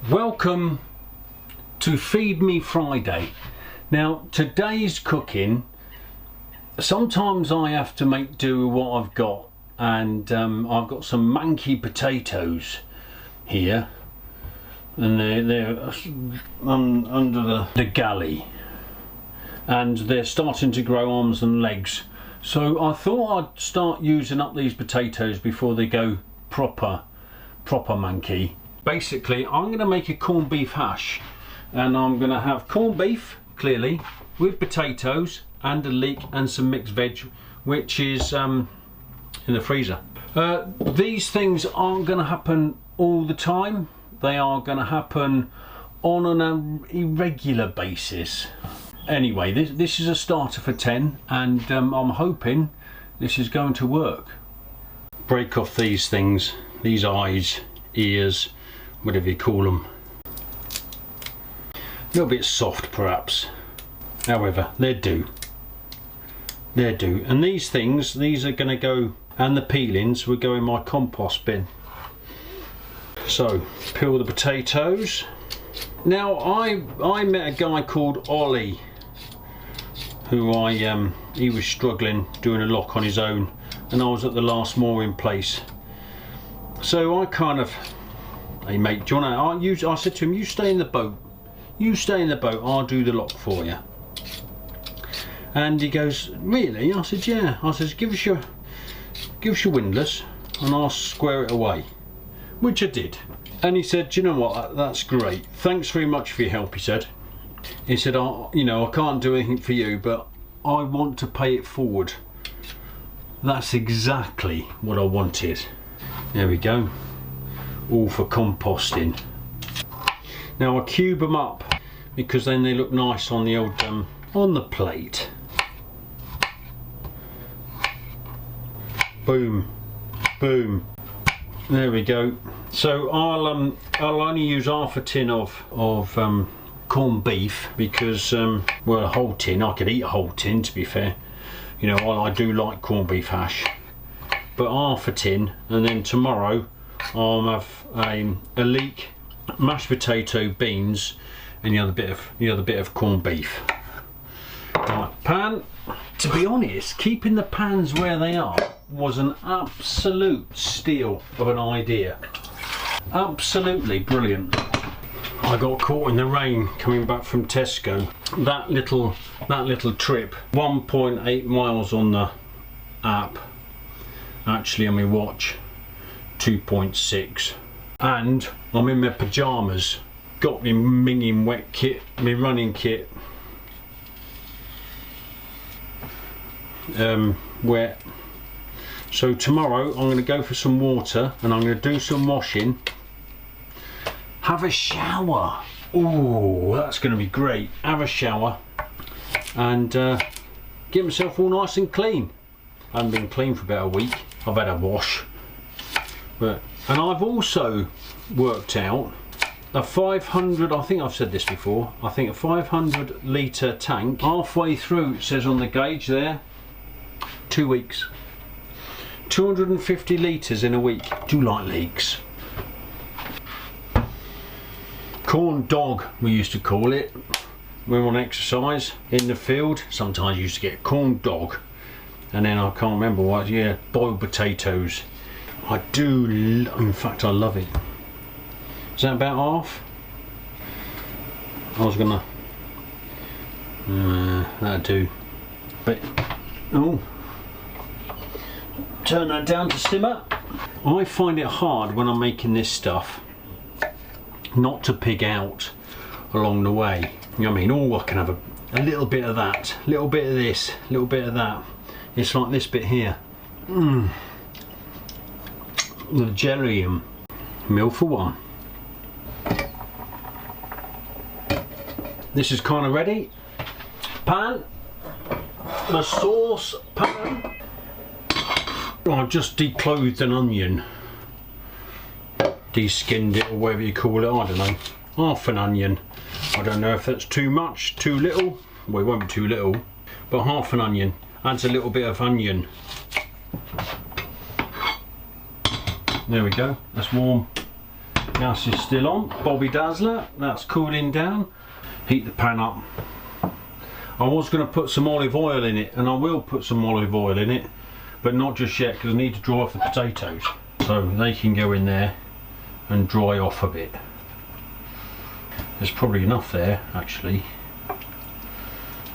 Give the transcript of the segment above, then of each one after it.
Welcome to Feed Me Friday. Now today's cooking, sometimes I have to make do with what I've got, and I've got some manky potatoes here, and they're under the galley, and they're starting to grow arms and legs. So I thought I'd start using up these potatoes before they go proper manky. Basically, I'm going to make a corned beef hash, and I'm going to have corned beef, clearly, with potatoes and a leek and some mixed veg, which is in the freezer. These things aren't going to happen all the time. They are going to happen on an irregular basis. Anyway, this is a starter for 10, and I'm hoping this is going to work. Break off these things, these eyes, ears, whatever you call them. A little bit soft perhaps, however they do. And these things, these are going to go, and the peelings will go in my compost bin. So peel the potatoes. Now I met a guy called Ollie, who he was struggling doing a lock on his own, and I was at the last mooring place. So I kind of, hey mate, do you want to, I said to him, you stay in the boat, I'll do the lock for you. And he goes, really? I said, yeah. I says, give us your windlass and I'll square it away, which I did. And he said, do you know what, that's great, thanks very much for your help. He said, I can't do anything for you, but I want to pay it forward. That's exactly what I wanted. There we go, all for composting. Now I cube them up because then they look nice on the old on the plate. Boom, boom. There we go. So I'll only use half a tin of corned beef because well, a whole tin. I could eat a whole tin, to be fair. You know, I do like corned beef hash. But half a tin, and then tomorrow I'll have a leek, mashed potato, beans, and the other bit of corned beef. Right, pan. To be honest, keeping the pans where they are was an absolute steal of an idea. Absolutely brilliant. I got caught in the rain coming back from Tesco. That little trip, 1.8 miles on the app. Actually on my watch, 2.6, and I'm in my pyjamas, got my minging wet kit, my running kit wet. So tomorrow I'm going to go for some water and I'm going to do some washing, have a shower. Oh, that's going to be great. Have a shower and get myself all nice and clean. I haven't been clean for about a week. I've had a wash, and I've also worked out a 500, I think I've said this before, I think a 500 litre tank. Halfway through, it says on the gauge there, 2 weeks. 250 litres in a week. Do like leaks. Corn dog, we used to call it when we were on exercise in the field. Sometimes you used to get corn dog. And then I can't remember what, yeah, boiled potatoes. I do, in fact I love it. Is that about half? I was gonna, that'll do. But, oh, turn that down to simmer. I find it hard when I'm making this stuff not to pig out along the way. You know what I mean? Oh, I can have a little bit of that, a little bit of this, a little bit of that. It's like this bit here. The jellium. Meal for one. This is kind of ready. Pan. The sauce pan. I've just declothed an onion. Deskinned it, or whatever you call it, I don't know. Half an onion. I don't know if that's too much, too little. Well, it won't be too little, but half an onion. Adds a little bit of onion. There we go, that's warm. Gas is still on, Bobby Dazzler, that's cooling down. Heat the pan up. I was going to put some olive oil in it, and I will put some olive oil in it, but not just yet because I need to dry off the potatoes. So they can go in there and dry off a bit. There's probably enough there actually.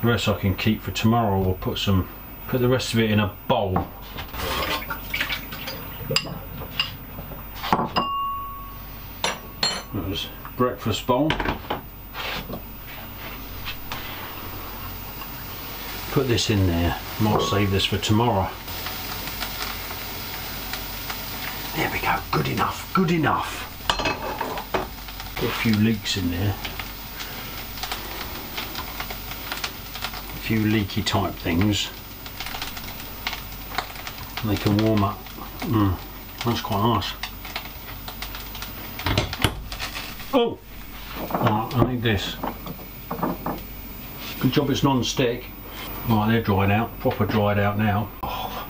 The rest I can keep for tomorrow, or put the rest of it in a bowl. There's breakfast bowl. Put this in there. Might save this for tomorrow. There we go. Good enough. Good enough. Got a few leaks in there. A few leaky type things. And they can warm up. That's quite nice. Oh! Right, I need this. Good job it's non-stick. Right, they're dried out. Proper dried out now. Oh.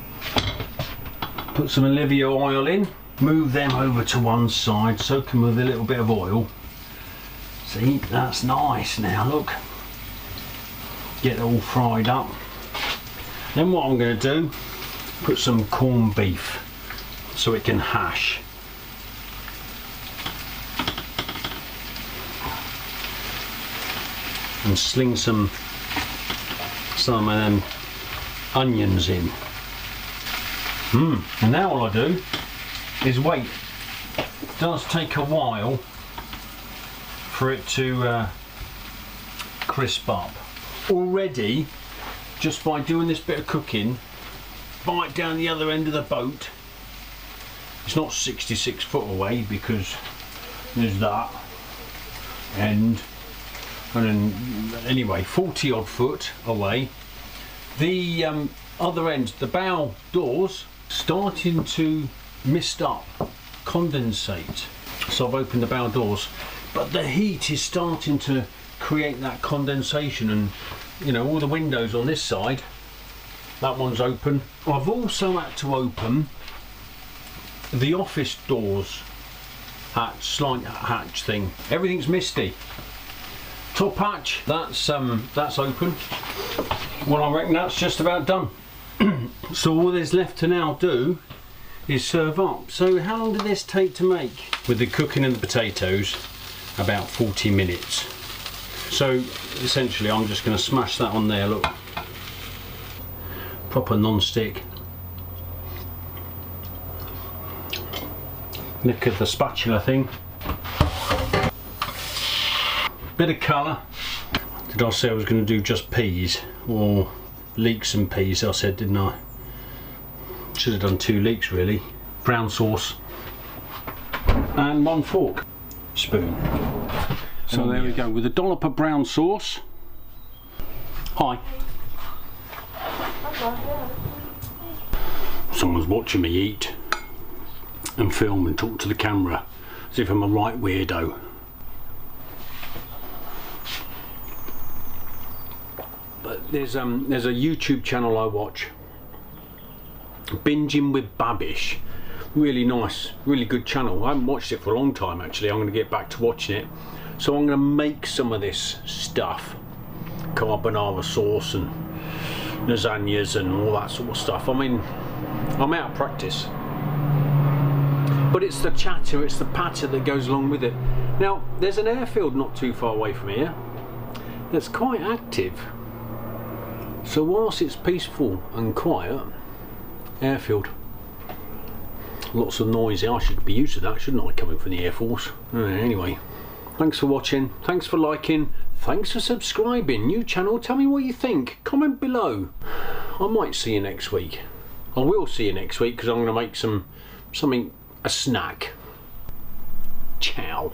Put some Olivia oil in. Move them over to one side. Soak them with a little bit of oil. See, that's nice now, look. Get it all fried up. Then what I'm going to do, put some corned beef so it can hash. And sling some of them onions in. And now all I do is wait. It does take a while for it to crisp up. Already, just by doing this bit of cooking, right down the other end of the boat, it's not 66 foot away because there's that end. And then, anyway, 40 odd foot away, the other end, the bow doors, starting to mist up, condensate. So I've opened the bow doors, but the heat is starting to create that condensation, and you know, all the windows on this side, that one's open. I've also had to open the office doors, slight hatch thing. Everything's misty. Top hatch, that's open. Well, I reckon that's just about done. So all there's left to now do is serve up. So how long did this take to make? With the cooking and the potatoes, about 40 minutes. So essentially I'm just going to smash that on there, look. Proper non-stick. Look at the spatula thing. Bit of colour. Did I say I was going to do just peas or leeks and peas? I said, didn't I? Should have done 2 leeks really. Brown sauce and 1 fork spoon. So there we go, with a dollop of brown sauce. Hi. Someone's watching me eat and film and talk to the camera as if I'm a right weirdo. But there's a YouTube channel I watch, Binging with Babish. Really nice, really good channel. I haven't watched it for a long time actually. I'm going to get back to watching it. So I'm going to make some of this stuff, carbonara sauce and lasagnas and all that sort of stuff. I mean, I'm out of practice, but it's the chatter, it's the patter that goes along with it. Now there's an airfield not too far away from here that's quite active. So whilst it's peaceful and quiet, airfield, lots of noise. I should be used to that, shouldn't I, coming from the Air Force? Anyway, thanks for watching, thanks for liking, thanks for subscribing. New channel, tell me what you think, comment below. I might see you next week. I will see you next week because I'm going to make a snack. Ciao.